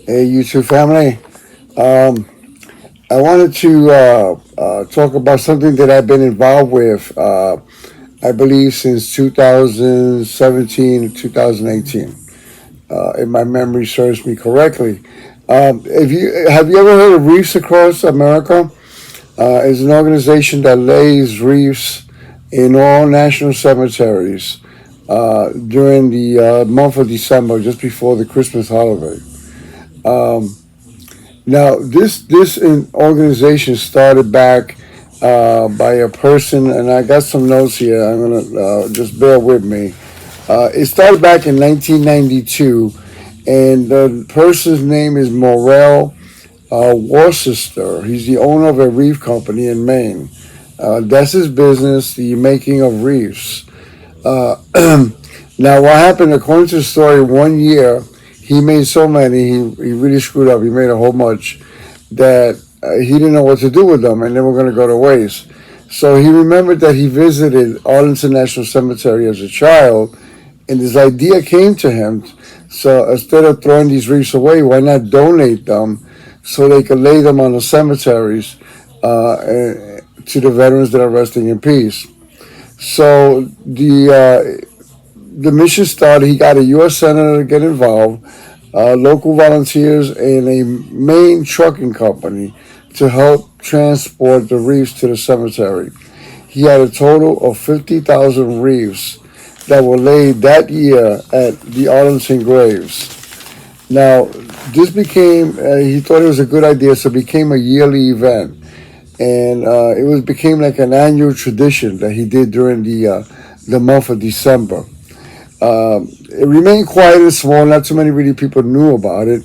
Hey, you two family. Um, I wanted to talk about something that I've been involved with, I believe, since 2017, 2018, if my memory serves me correctly. If you have you ever heard of Wreaths Across America? It's an organization that lays wreaths in all national cemeteries during the month of December, just before the Christmas holiday. Um, Now, this organization started back by a person, and I got some notes here. I'm gonna just bear with me. It started back in 1992, and the person's name is Morrill Worcester. He's the owner of a wreath company in Maine. That's his business, the making of wreaths. Uh, Now, what happened, according to the story, one year he made so many, he really screwed up. He made a whole bunch that he didn't know what to do with them, and they were going to go to waste. So he remembered that he visited Arlington National Cemetery as a child, and this idea came to him. So instead of throwing these wreaths away, why not donate them so they could lay them on the cemeteries to the veterans that are resting in peace? So the mission started. He got a U.S. senator to get involved, local volunteers, and a Maine trucking company to help transport the wreaths to the cemetery. He had a total of 50,000 wreaths that were laid that year at the Arlington graves. Now, this became, he thought it was a good idea, so it became a yearly event. And became like an annual tradition that he did during the month of December. It remained quiet and small. Not too many really people knew about it.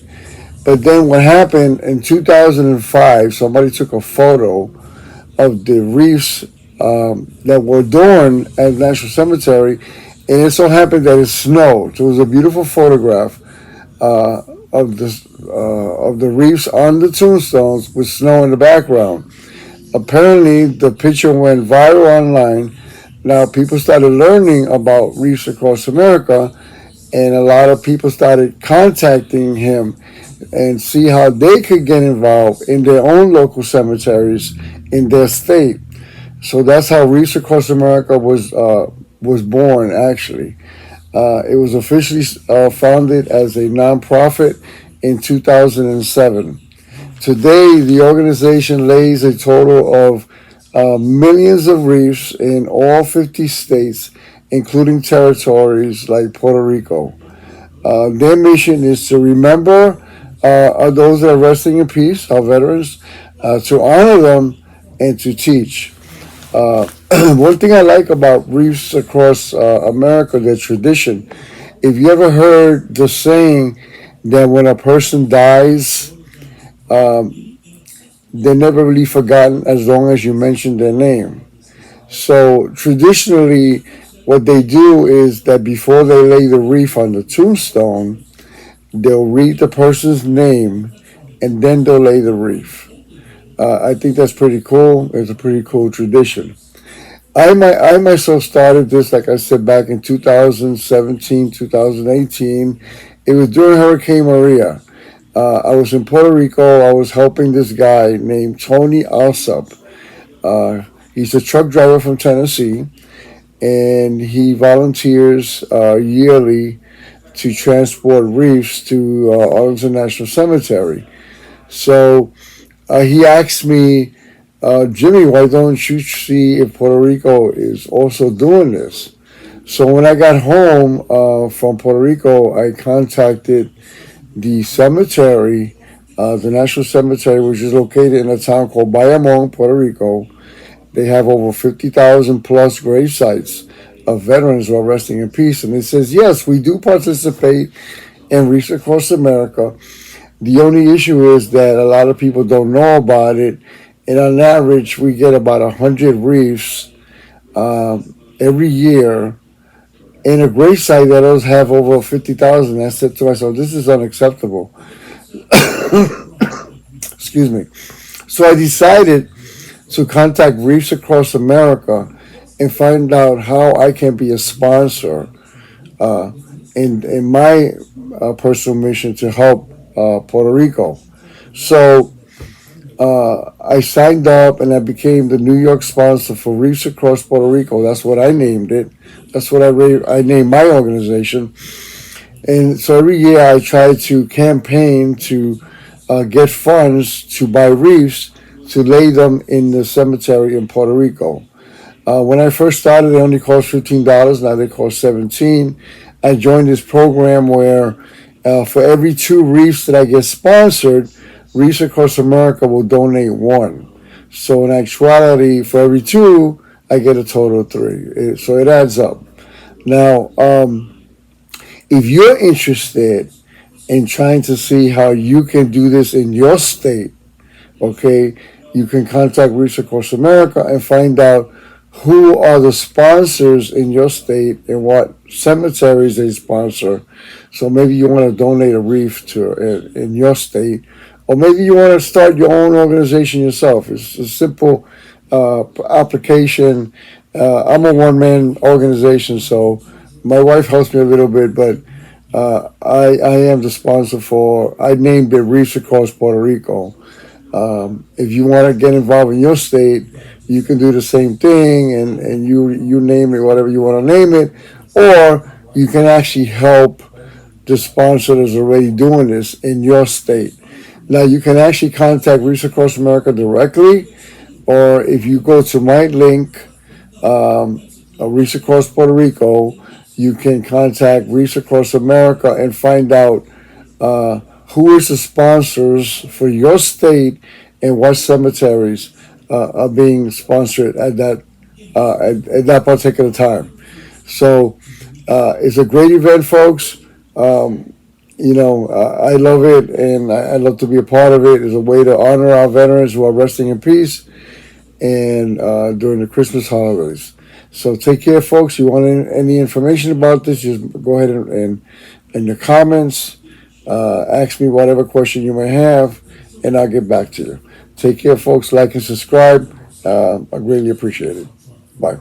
But then what happened in 2005, somebody took a photo of the wreaths that were adorned at the National Cemetery, and it so happened that it snowed. So it was a beautiful photograph uh, of the wreaths on the tombstones with snow in the background. Apparently, the picture went viral online. Now, people started learning about Wreaths Across America, and a lot of people started contacting him and see how they could get involved in their own local cemeteries in their state. So that's how Wreaths Across America was born. Actually, it was officially founded as a nonprofit in 2007. Today, the organization lays a total of millions of wreaths in all 50 states, including territories like Puerto Rico. Their mission is to remember those that are resting in peace, our veterans, to honor them, and to teach. Uh, One thing I like about Wreaths Across America, their tradition, if you ever heard the saying that when a person dies, um, they're never really forgotten as long as you mention their name. So traditionally, what they do is that before they lay the wreath on the tombstone, they'll read the person's name and then they'll lay the wreath. I think that's pretty cool. It's a pretty cool tradition. I myself started this, like I said, back in 2017, 2018. It was during Hurricane Maria. I was in Puerto Rico. I was helping this guy named Tony Alsop. He's a truck driver from Tennessee, and he volunteers yearly to transport wreaths to Arlington National Cemetery. So he asked me, Jimmy, why don't you see if Puerto Rico is also doing this? So when I got home from Puerto Rico, I contacted the cemetery, the National Cemetery, which is located in a town called Bayamon, Puerto Rico. They have over 50,000 plus grave sites of veterans who are resting in peace. And it says, yes, we do participate in Wreaths Across America. The only issue is that a lot of people don't know about it. And on average, we get about 100 wreaths every year in a grave site that does have over 50,000. I said to myself, this is unacceptable. Excuse me. So I decided to contact Wreaths Across America and find out how I can be a sponsor uh, in my personal mission to help Puerto Rico. So I signed up and I became the New York sponsor for Wreaths Across Puerto Rico. That's what I named it. That's what I named my organization. And so every year I try to campaign to get funds to buy wreaths to lay them in the cemetery in Puerto Rico. When I first started, they only cost $15. Now they cost $17. I joined this program where for every two wreaths that I get sponsored, Wreaths Across America will donate one. So in actuality, for every two, I get a total of three. So it adds up. Now, if you're interested in trying to see how you can do this in your state, okay, you can contact Wreaths Across America and find out who are the sponsors in your state and what cemeteries they sponsor. So maybe you want to donate a wreath to in your state, or maybe you want to start your own organization yourself. It's a simple application. I'm a one-man organization, so my wife helps me a little bit, but I am the sponsor for. I named it Wreaths Across Puerto Rico. If you want to get involved in your state, you can do the same thing, and you name it whatever you want to name it, or you can actually help the sponsor that's already doing this in your state. Now you can actually contact Wreaths Across America directly, or if you go to my link, Wreaths Across Puerto Rico, you can contact Wreaths Across America and find out who is the sponsors for your state and what cemeteries are being sponsored at that particular time. So it's a great event, folks. I love it, and I love to be a part of it. It's a way to honor our veterans who are resting in peace and during the Christmas holidays. So take care, folks. You want any information about this, just go ahead and in the comments, ask me whatever question you may have, and I'll get back to you. Take care, folks. Like and subscribe. I greatly appreciate it. Bye.